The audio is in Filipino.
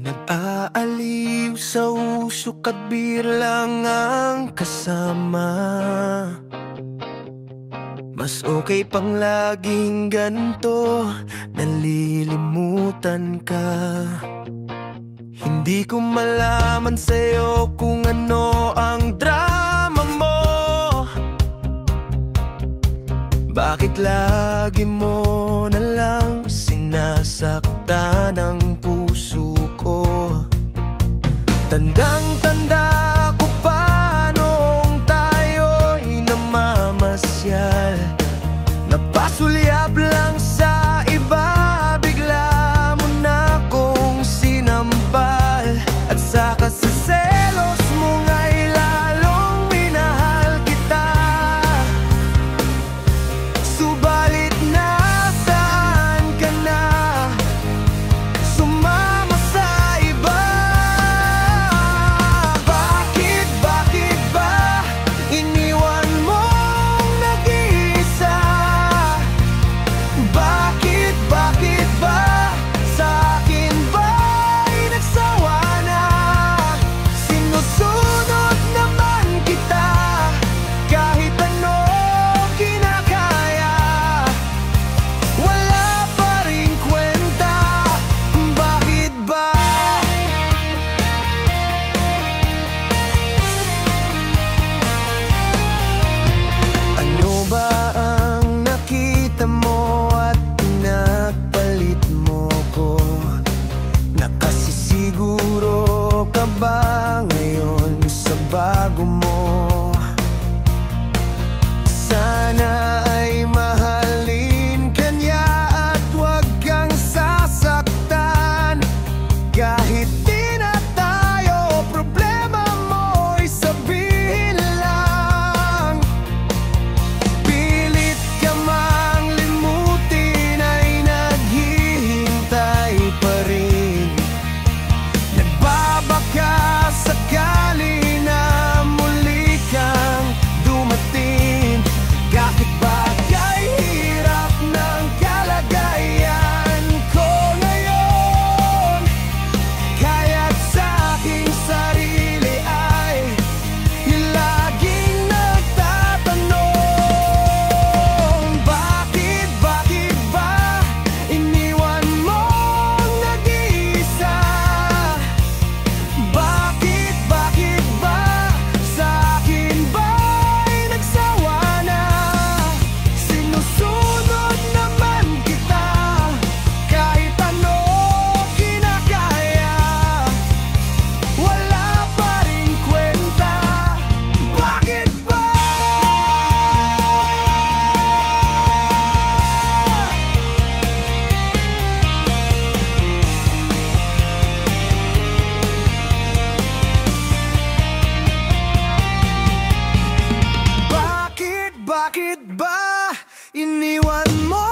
Nag-aaliw sa usok at beer lang ang kasama. Mas okay pang laging ganito, nalilimutan ka. Hindi ko malaman sa'yo kung ano ang drama mo. Bakit lagi mo na lang sinasaktan ang puso ko? Tandang-tanda ko pa noong tayo'y namamasyal. Napasulyap lang sa iba, bigla mo na kong sinampal. At saka sa selos mo nga'y lalong minahal kita. Subalit nasaan ka na? Sumama sa iba. Bakit ba iniwan mong nag-iisa? Bakit ba sa akin ba'y nagsawa na? Sinusunod naman kita, kahit ano kinakaya. Wala pa rin kwenta, bakit ba? Ano ba ang nakita mo at pinagpalit mo ko? Nakasisiguro ka ba ngayon sa bago mo? Sana ay mahalin ka niya at huwag kang sasaktan. Kahit di na tayo, problema mo'y sabihin lang. Pilit ka mang limutin ay naghihintay pa rin. Nagbabaka sakali na muli kang dumating. Kahit ba kay hirap ng kalagayan ko ngayon, kaya't sa aking sarili ay laging nagtatanong. Bakit ba iniwan mong nag-iisa? Bakit ba sa akin ba'y nagsawa na? Sinusunod naman kita, kahit ano kinakaya. Wala pa rin kwenta, bakit ba? Bakit ba iniwan mo